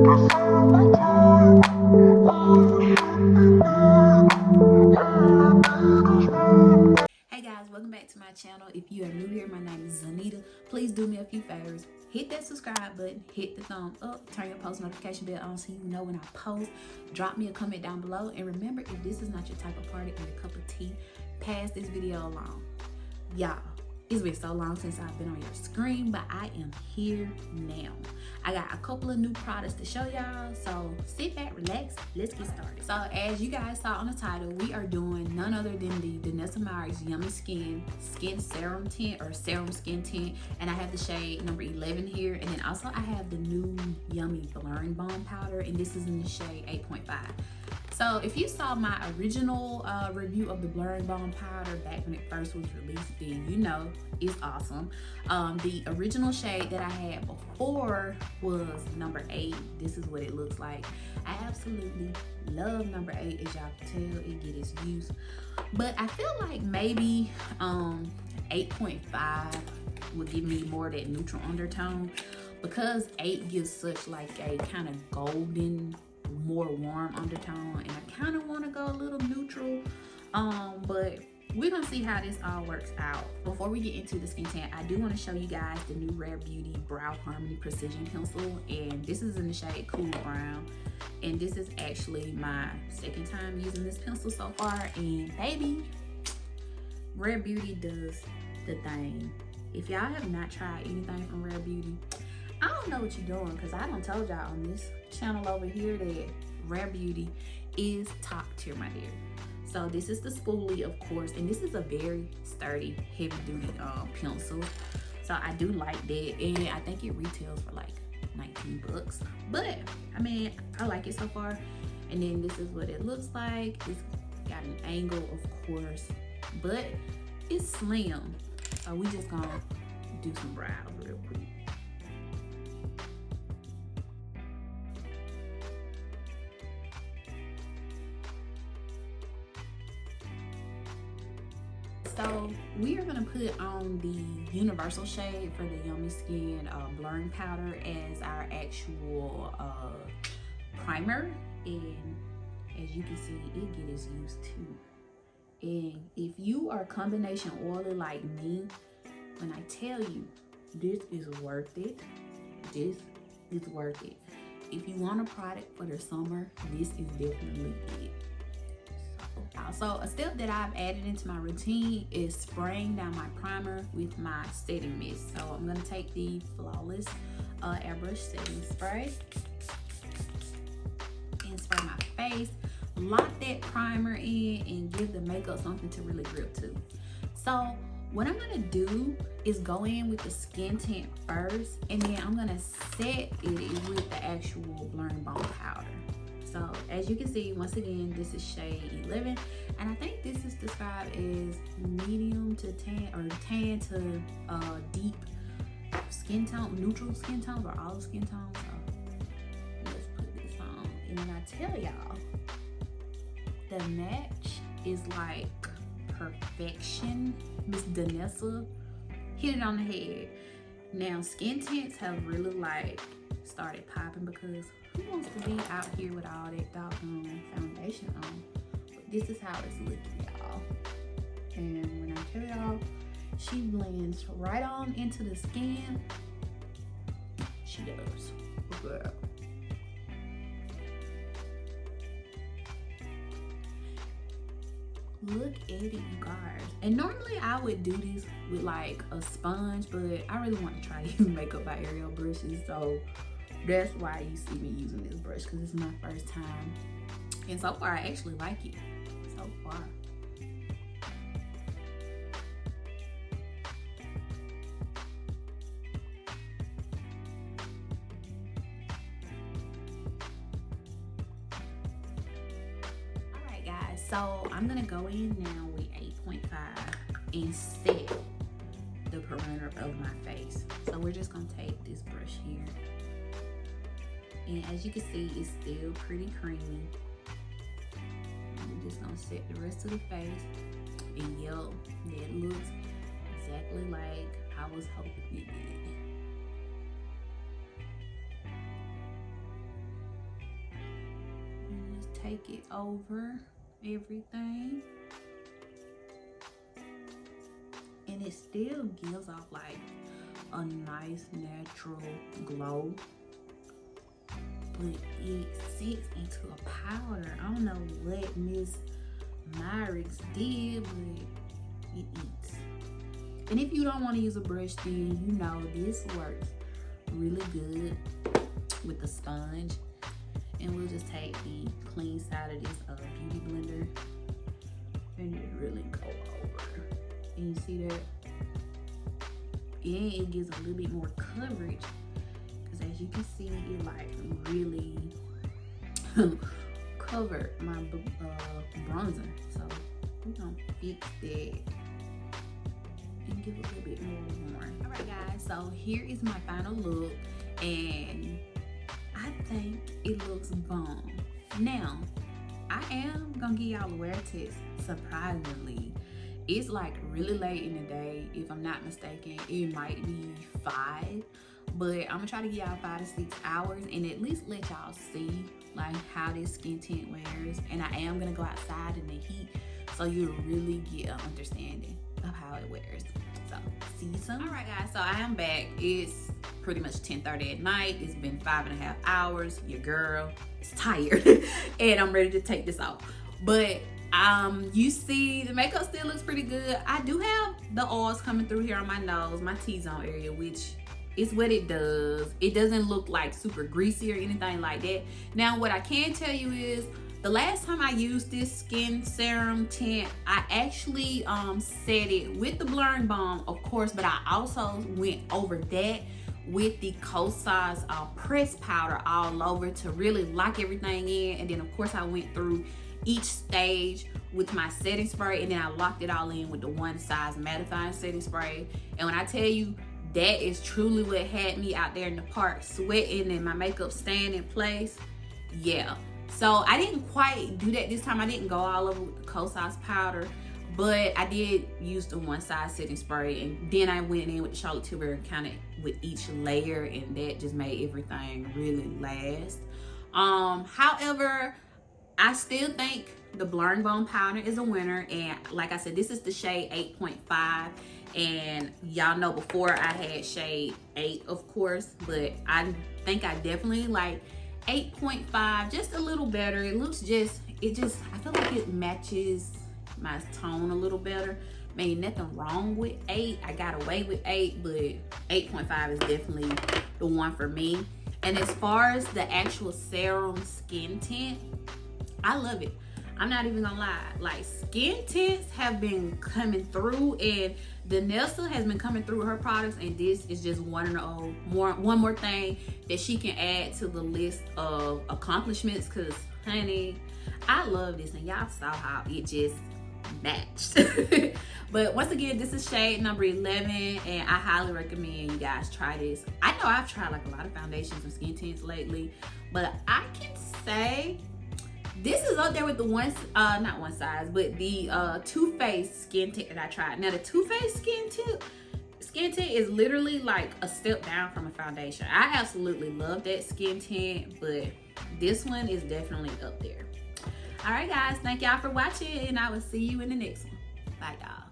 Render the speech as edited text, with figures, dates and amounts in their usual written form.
Hey guys, welcome back to my channel. If you are new here, my name is Zanita. Please do me a few favors. Hit that subscribe button, hit the thumbs up, turn your post notification bell on so you know when I post. Drop me a comment down below. And remember, if this is not your type of party or your cup of tea, pass this video along. Y'all, it's been so long since I've been on your screen, but I am here now. I got a couple of new products to show y'all, so sit back, relax, let's get started. So as you guys saw on the title, we are doing none other than the Danessamyricks Yummy Skin Serum Tint or Serum Skin Tint, and I have the shade number 11 here, and then also I have the new Yummy Blurring Balm Powder, and this is in the shade 8.5. So if you saw my original review of the Blurring Balm Powder back when it first was released, then you know it's awesome. The original shade that I had before was number 8. This is what it looks like. I absolutely love number 8, as y'all can tell. It gets its use. But I feel like maybe 8.5 would give me more of that neutral undertone, because 8 gives such like a kind of golden, more warm undertone, and I kind of want to go a little neutral, but we're gonna see how this all works out. Before we get into the skin tint, I do want to show you guys the new Rare Beauty Brow Harmony Precision Pencil, and this is in the shade Cool Brown, and this is actually my second time using this pencil so far, and baby, Rare Beauty does the thing. If y'all have not tried anything from Rare Beauty, I don't know what you're doing, because I done told y'all on this channel over here that Rare Beauty is top tier, my dear. So this is the spoolie, of course, and this is a very sturdy, heavy duty pencil. So I do like that, and I think it retails for like 19 bucks. But I mean, I like it so far. And then this is what it looks like. It's got an angle, of course, but it's slim. So we just gonna do some brows real quick. So we are gonna put on the universal shade for the Yummy Skin Blurring Powder as our actual primer, and as you can see, it gets its use too. And if you are combination oily like me, when I tell you this is worth it, this is worth it. If you want a product for the summer, this is definitely it. Also, a step that I've added into my routine is spraying down my primer with my setting mist. So I'm going to take the Flawless Airbrush Setting Spray and spray my face, lock that primer in, and give the makeup something to really grip to. So what I'm going to do is go in with the skin tint first, and then I'm going to set it with the actual Blurring Balm Powder. So as you can see, once again, this is shade 11, and I think this is described as medium to tan, or tan to deep skin tone, neutral skin tones, or olive skin tones. So let's put this on, and when I tell y'all, the match is like perfection. Miss Danessa hit it on the head. Now skin tints have really like started popping, because who wants to be out here with all that doggone foundation on? But this is how it's looking, y'all. And when I tell y'all, she blends right on into the skin. She does. Girl. Look at it, you guys. And normally I would do this with like a sponge, but I really want to try to use Makeup by Ariel brushes, so that's why you see me using this brush, because it's my first time, and so far I actually like it so far. Alright guys, so I'm gonna go in now with 8.5 and set the perimeter of my face. So we're just gonna take this brush here, and as you can see, it's still pretty creamy. I'm just gonna set the rest of the face, and yo, that looks exactly like I was hoping it did. take it over everything. And it still gives off like a nice natural glow. But it sits into a powder. I don't know what Miss Myricks did, but it eats. And if you don't want to use a brush, then you know this works really good with the sponge. And we'll just take the clean side of this beauty blender and just really go over. And you see that? And it gives a little bit more coverage, because as you can see, it like really covered my bronzer. So we're gonna fix that and give it a little bit more warm. All right, guys, so here is my final look, and I think it looks bomb. Now, I am gonna give y'all a wear test. Surprisingly, it's like really late in the day. If I'm not mistaken, it might be 5, but I'm gonna try to give y'all 5 to 6 hours and at least let y'all see like how this skin tint wears. And I am gonna go outside in the heat so you'll really get an understanding of how it wears. So see you soon. All right, guys, so I am back. It's pretty much 10:30 at night. It's been 5.5 hours. Your girl is tired and I'm ready to take this off. But you see the makeup still looks pretty good. I do have the oils coming through here on my nose, my T-zone area, which is what it does. It doesn't look like super greasy or anything like that. Now, what I can tell you is the last time I used this skin serum tint, I actually set it with the blurring balm, of course, but I also went over that with the Kosas press powder all over to really lock everything in. And then of course I went through each stage with my setting spray, and then I locked it all in with the one size mattifying setting spray. And when I tell you, that is truly what had me out there in the park sweating and my makeup staying in place. Yeah, so I didn't quite do that this time. I didn't go all over with the Kosas powder, but I did use the one size setting spray, and then I went in with the Charlotte Tilbury kind of with each layer, and that just made everything really last. However, I still think the blurring balm powder is a winner, and like I said, this is the shade 8.5, and y'all know before I had shade 8, of course, but I think I definitely like 8.5 just a little better. It looks I feel like it matches my tone a little better. I mean, nothing wrong with 8. I got away with 8, but 8.5 is definitely the one for me. And as far as the actual serum skin tint, I love it. I'm not even gonna lie. Like, skin tints have been coming through, and Danessa has been coming through her products, and this is just one more thing that she can add to the list of accomplishments. Cause honey, I love this, and y'all saw how it just matched. But once again, this is shade number 11, and I highly recommend you guys try this. I know I've tried like a lot of foundations and skin tints lately, but I can say this is up there with the not one size, but the Too Faced skin tint that I tried. Now the Too Faced skin tint is literally like a step down from a foundation. I absolutely love that skin tint, but this one is definitely up there. All right, guys, thank y'all for watching, and I will see you in the next one. Bye, y'all.